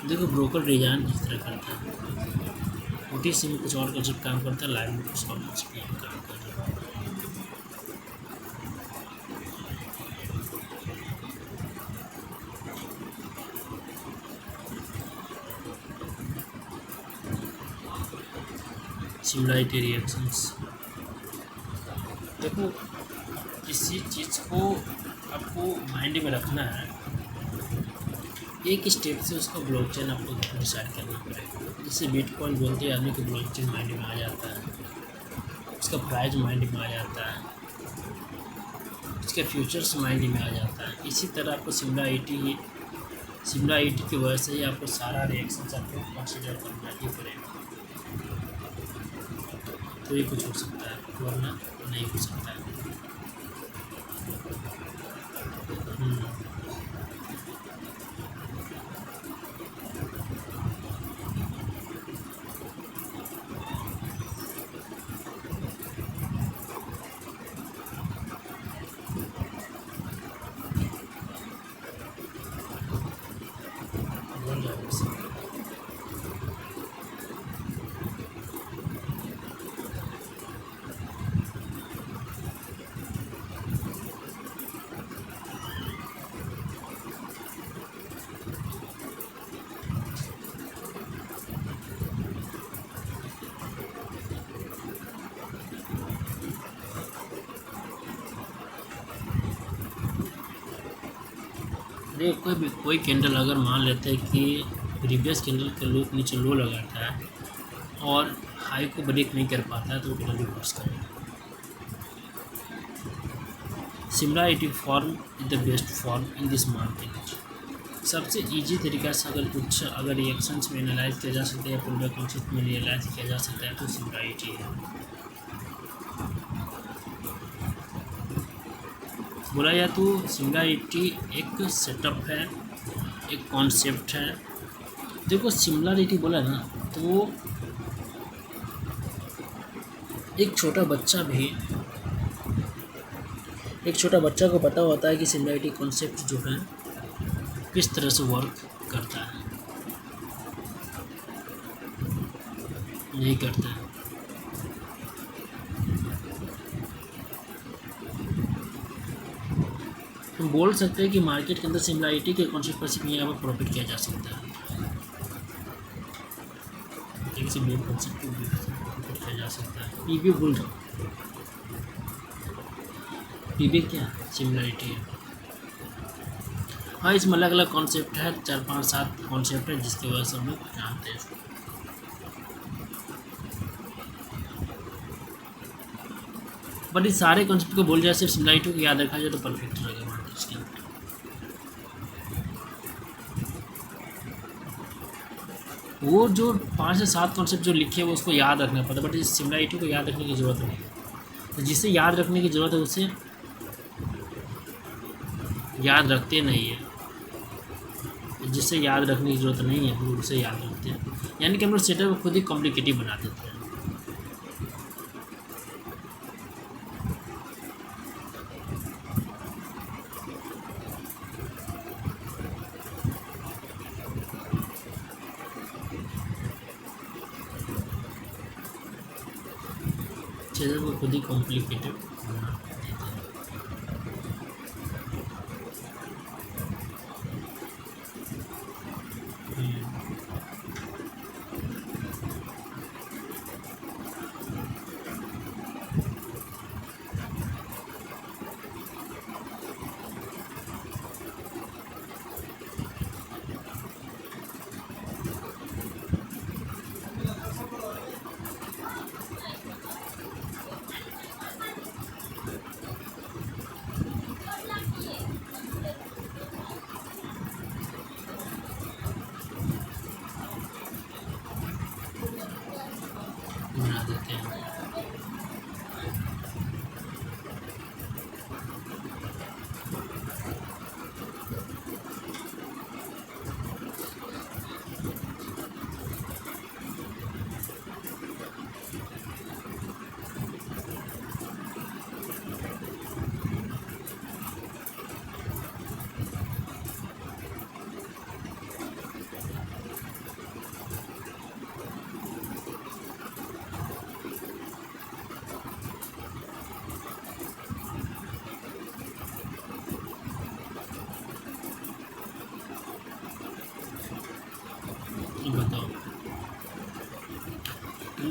देखो ब्रोकर डिजाइन इस तरह करता है, ओटीसी में कुछ और अजीब काम करता है, लाइव में कुछ और अजीब काम करता है। सिमिलरिटी रिएक्शंस, देखो किसी चीज़ को आपको माइंड में रखना है, एक स्टेप से उसका ब्लॉकचेन आपको डिसाइड करना पड़ेगा। जैसे बिटकॉइन बोलते हैं आदमी को ब्लॉकचेन माइंड में आ जाता है, उसका प्राइस माइंड में आ जाता है, उसके फ्यूचर्स माइंड में आ जाता है। इसी तरह आपको सिमिलरिटी की वजह से ही आपको सारा रिएक्शन आपको कंसिडर करना ही पड़ेगा, तो ये कुछ हो सकता है वरना नहीं हो सकता है। कोई कैंडल अगर मान लेते हैं कि प्रीवियस कैंडल के लो नीचे लो लगाता है और हाई को ब्रेक नहीं कर पाता है तो वो कैंडल रिवर्स करेगा। Similarity form is the best form in this market. सबसे इजी तरीका से अगर रिएक्शंस में एनालाइज किया जा सकता है या पूरा कॉन्सेप्ट में रियलाइज किया जा सकता है तो सिमिलरिटी है। बोला जाए तो सिमिलरिटी एक सेटअप है, एक कॉन्सेप्ट है। देखो सिमिलरिटी बोला ना तो एक छोटा बच्चा को पता होता है कि सिमिलरिटी कॉन्सेप्ट जो है किस तरह से वर्क करता है, नहीं करता है। हम बोल सकते हैं कि मार्केट के अंदर सिमिलरिटी के कॉन्सेप्ट पर सिर्फ यहाँ पर प्रॉफिट किया जा सकता है, मेन कॉन्सेप्ट प्रॉफिट किया जा सकता है। पीबी भूल जाओ, पीबी क्या सिमिलरिटी है। हाँ इसमें अलग अलग कॉन्सेप्ट है, 4 5 7 कॉन्सेप्ट है जिसकी वजह से हम लोग जानते हैं। बट इस सारे कॉन्सेप्ट को बोल जाए सिर्फ सिमिलरिटी को याद रखा जाए तो परफेक्ट रहेगा मार्केट के अंदर। वो जो 5 से 7 कॉन्सेप्ट जो लिखे हैं वो उसको याद रखना पड़ता है, बट इस सिमिलरिटी को याद रखने की ज़रूरत नहीं है। तो जिसे याद रखने की ज़रूरत है उसे याद रखते नहीं है, जिससे याद रखने की ज़रूरत नहीं है वो उसे याद रखते हैं। यानी कि हम लोग सेटअप खुद ही कॉम्प्लिकेटिव बना देते हैं। चीज़ों को खुद ही कॉम्प्लिकेटेड बना देते हैं।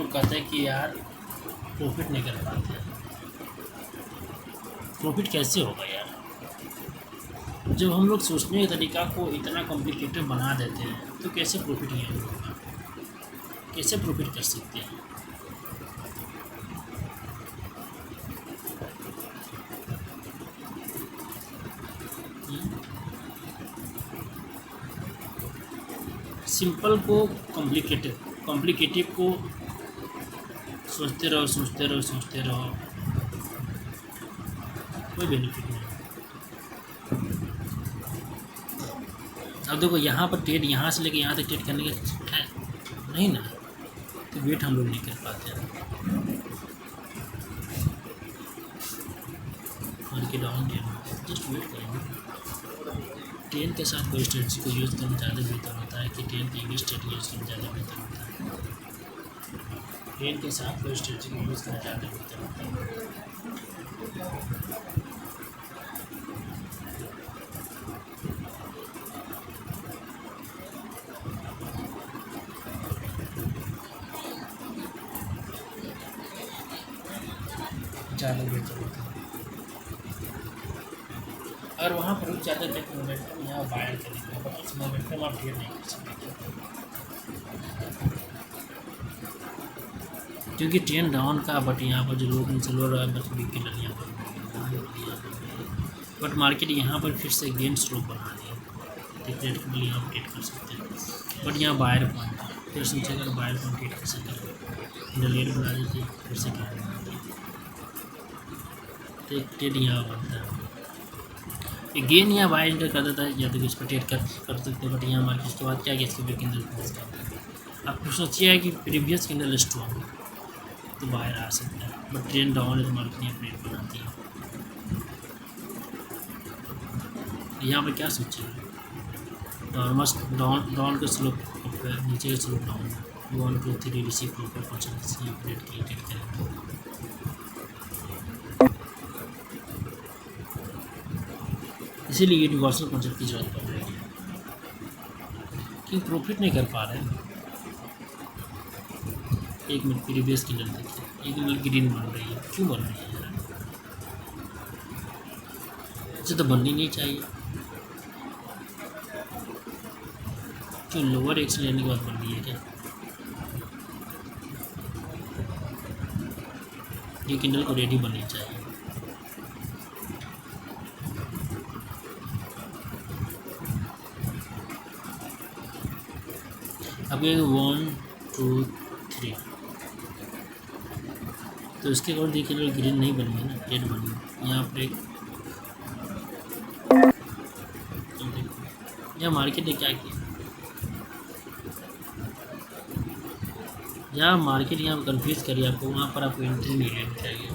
लोग कहते हैं कि यार प्रॉफिट नहीं कर पाते हैं। प्रॉफिट कैसे होगा यार, जब हम लोग सोचने के तरीका को इतना कॉम्प्लिकेटेड बना देते हैं तो कैसे प्रॉफिट नहीं होगा, कैसे प्रॉफिट कर सकते हैं। सिंपल को कॉम्प्लिकेटेड, कॉम्प्लिकेटिव को सोचते रहो सोचते रहो सोचते रहो, कोई बेनिफिट नहीं। अब देखो यहाँ पर ट्रेड यहाँ से लेके यहाँ तक ट्रेड करने का है नहीं ना, तो वेट हम लोग नहीं कर पाते हैं। मार्केट डाउन जस्ट वेट करेंगे। ट्रेन के साथ कोई स्ट्रेटजी को यूज़ करना ज़्यादा बेहतर होता है कि ट्रेन की इंग्लिश स्ट्रेटजी यूज़ करना ज़्यादा बेहतर होता है। ट्रेन के साथ कोई स्ट्रेटजी को यूज़ करना ज़्यादा बेहतर होता है। ज़्यादा बेहतर होता है। और वहाँ पर रुक जाते थे मोमेंटम यहाँ बायर करेंगे, बट उस मोमेंटम आप ट्रेड नहीं कर सकते क्योंकि ट्रेन डाउन का, बट यहाँ पर जो लोग नीचे लो रहा है बस बिक के डर यहाँ पर, बट मार्केट यहाँ पर फिर से गेन स्लोप बना दिया, ट्रेड के लिए यहाँ ट्रेड कर सकते हैं। बट यहाँ बायर पॉइंट फिर सोचे अगर बायर पॉइंट ट्रेड कर सकते लेट बना दीजिए, फिर से क्या बना दीजिए, ट्रेड यहाँ बनता है। गेन यहाँ बाय एंटर कर देता है या तो इस पर ट्रेड कर सकते हैं, बट यहाँ मार्केट के बाद क्या कि इसके कैंडल क्लोज करता है। आपको सोचिए कि प्रीवियस कैंडल स्ट्रॉन्ग है तो बाहर आ सकता है, बट ट्रेंड डाउन है तो मार्केट यहाँ ट्रेड बनाती है। यहाँ पर क्या सोचिए, नॉर्मल डाउन का स्लोप नीचे का स्लोप डाउन 1 2 3 रिसीव प्रॉपर पहुँचना ट्रेड करेंगे। इसीलिए यूनिवर्सल कॉन्सेप्ट की जरूरत पड़ रही है कि प्रॉफिट नहीं कर पा रहे हैं। एक मिनट प्रीवियस कैंडल देखिए, एक कैंडल ग्रीन बन रही है, क्यों बन रही है यार, ऐसे तो बननी नहीं चाहिए। जो लोअर एक्शन लेने के बाद बन रही है क्या, ये कैंडल को रेडी बननी चाहिए। अब ये 1 2 3 तो इसके बाद देखिए ग्रीन नहीं बनी है ना, रेड बनी है। यहाँ पर एक यहाँ मार्केट ने क्या किया, यहाँ मार्केट यहाँ कन्फ्यूज़ करिए आपको, वहाँ पर आपको एंट्री नहीं लेनी चाहिए,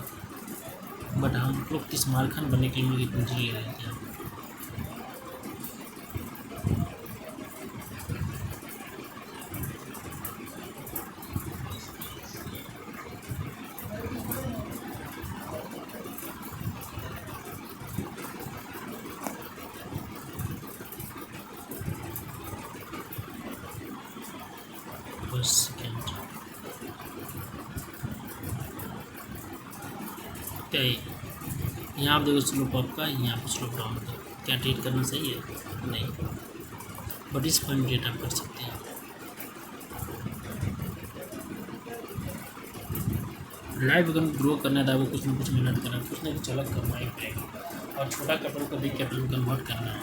बट हम लोग किस मारखान बनने के लिए एंट्री ले लेते हैं। सेकेंड क्या यहाँ आप देखो स्लोप अप का, यहाँ पर स्लोप डाउन का, क्या ट्रेड करना सही है नहीं, बट इस पॉइंट ट्रेड आप कर सकते हैं। लाइफ अगर ग्रो करना था, वो कुछ ना कुछ मेहनत करना, कुछ ना कुछ अलग करना ही पड़ेगा, और छोटा कैपिटल को बिग कैपिटल में कन्वर्ट करना है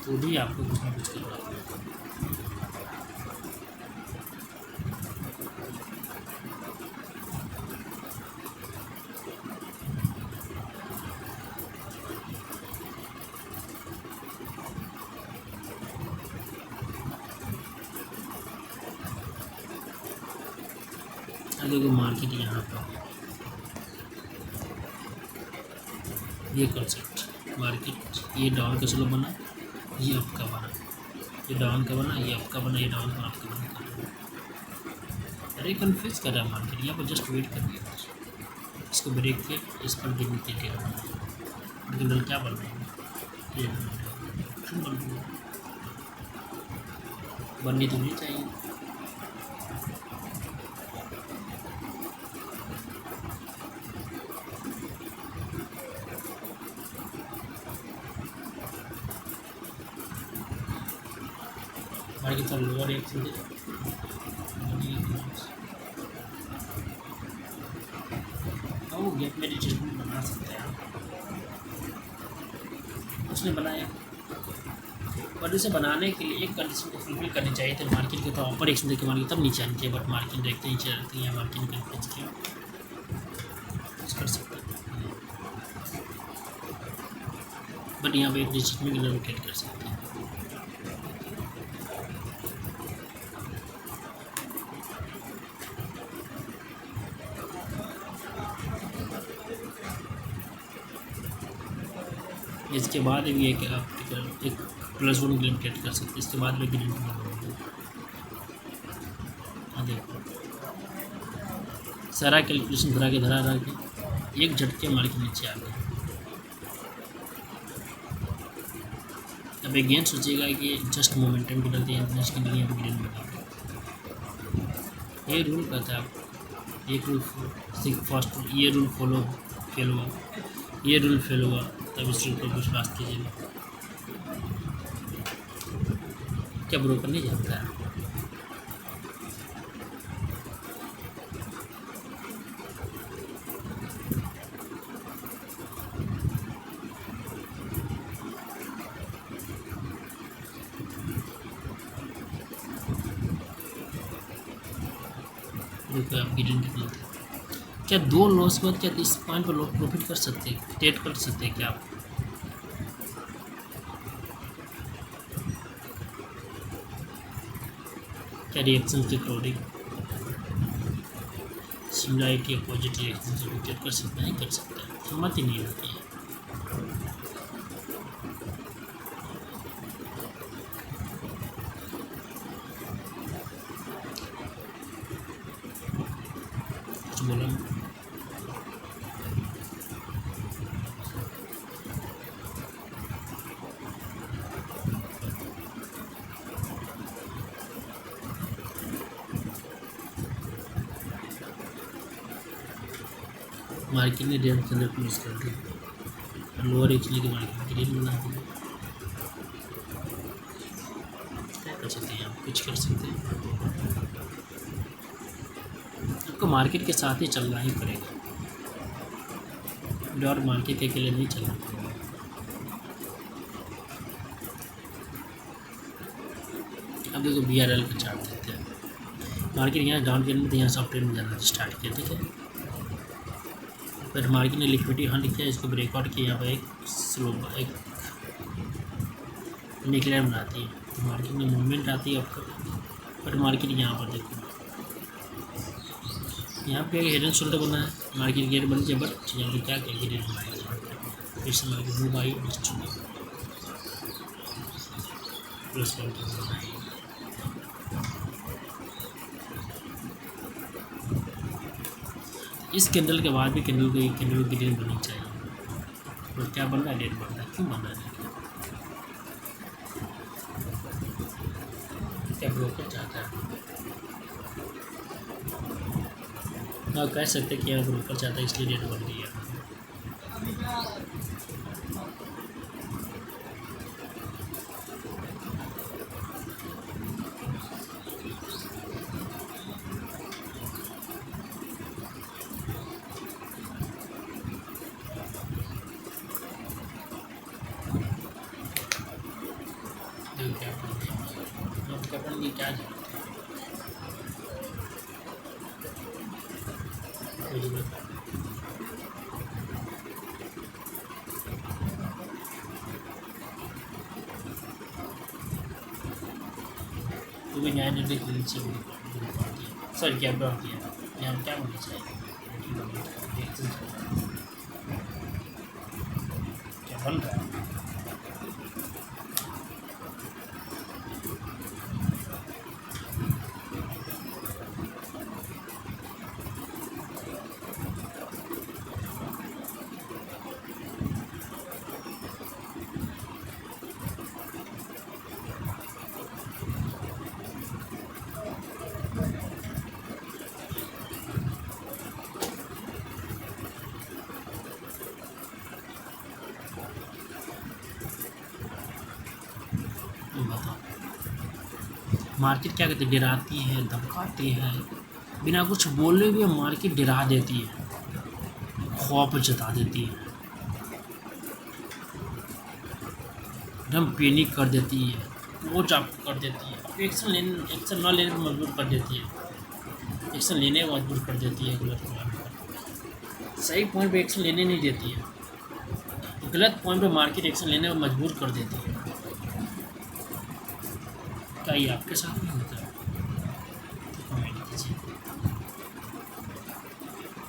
तो भी आपको कुछ ना कुछ करना पड़ेगा। देखो मार्केट यहाँ पर ये कॉन्सेप्ट, मार्केट ये डाउन का स्लोप बना, ये अप का बना, ये डाउन का बना, ये अप का बना, ये डाउन का अप का बना। अरे कन्फ्यूज कर रहा है मार्केट, यहाँ पर जस्ट वेट कर दिया, इसको ब्रेक के इस पर गिरने के लिए कैंडल क्या बन रही है, ये क्यों बन रही है, बननी तो नहीं चाहिए। मार्केट का लोअर एक्सचेंज वो गैप में रिट्रेसमेंट बना सकते हैं आप। उसने बनाया, बट उसे बनाने के लिए एक कंडीशन को फुलफिल करनी चाहिए थी। मार्केट के तो अपर एक्शन देखिए, मार्केट तब नीचे आनी चाहिए, बट मार्केट देखते नीचे रहती है। मार्केट का कुछ किया कुछ कर सकते हैं, बट यहाँ पे एक रिट्रेसमेंट लोकेट कर सकते हैं। इसके बाद भी एक +1 ग्रीन क्रिएट कर सकते हैं। इसके बाद में ग्रीन देखो सारा कैलकुलेशन धरा के एक झटके मार्केट नीचे आ गया। अब अगेन सोचेगा कि जस्ट मोमेंटम के डलते हैं नेक्स्ट के लिए ग्रीन बना। ये रूल कहता है आप एक रूल फर्स्ट, ये रूल फेल हुआ, ये रूल फेल हुआ, तब इस रूल पर विश्वास कीजिएगा। क्या ब्रोकर नहीं जानता है? ब्रोकर आप गिरन कितना था? क्या 2 लॉस के बाद क्या इस पॉइंट पर लोग प्रॉफिट कर सकते हैं, ट्रेड कर सकते हैं क्या आप? क्या रिएक्शन के अकॉर्डिंग सिमिलरिटी अपोजिट रिएक्शन से ट्रेड कर सकते हैं? कर सकते हैं, हिम्मत ही नहीं होती है। कुछ बोला मार्केट ने रेंज के अंदर क्लोज कर दिया, लोअर एक्चुअली के मार्केट ग्रीन बना दिया। क्या कर सकते हैं आप? कुछ कर सकते हैं, आपको मार्केट के साथ ही चलना ही पड़ेगा, और मार्केट के लिए नहीं चलना पड़ेगा। अब देखो BRL का चार्ट देते हैं। मार्केट यहाँ डाउन ट्रेंड में, यहाँ सॉफ्टवेयर में जाना स्टार्ट किया, ठीक है। फिर मार्केट ने लिक्विडिटी हंट किया, इसको ब्रेकआउट किया, यहाँ पर एक स्लो एक निकलेर बनाती है, तो मार्केट में मूवमेंट आती है आपको। बट मार्केट यहाँ पर देखो, यहाँ पे एक हेड एंड शोल्डर बना है, मार्केट गेट बन जाए, बट यहाँ पे क्या करेगी रेट बनाएगा, फिर से मार्केट मूव आई प्लस इस कैंडल के बाद भी कैंडल की रेट बननी चाहिए। और क्या बन रहा है? रेट बन रहा है, क्यों बन रहा है? क्या ब्रोकर चाहता है? हाँ, कह सकते कि यहाँ ब्रोकर चाहता है इसलिए रेट बन रही है। क्या तो भी 900 के नीचे सॉरी क्या ब्लॉक दिया, यहाँ क्या होना चाहिए? क्या बन रहा है? मार्केट क्या कहती है, डराती है, धमकाती है, बिना कुछ बोले हुए मार्केट डरा देती है, खौफ जता देती है, एकदम पैनिक कर देती है, कोच आपको कर देती है, एक्शन न लेने पर मजबूर कर देती है, एक्शन लेने पर मजबूर कर देती है, गलत प्लान पर सही पॉइंट पे एक्शन लेने नहीं देती है, गलत पॉइंट पे मार्केट एक्शन लेने पर मजबूर कर देती है। क्या ये आपके साथ नहीं होता है? तो कमेंट कीजिए।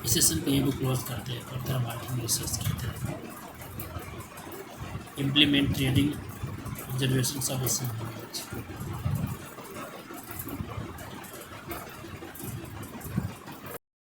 इस सेशन को यहीं पर क्लोज करते हैं और तरह मार्केटिंग रिसर्च करते हैं, इम्प्लीमेंट ट्रेडिंग ऑब्जर्वेशन सब इसमें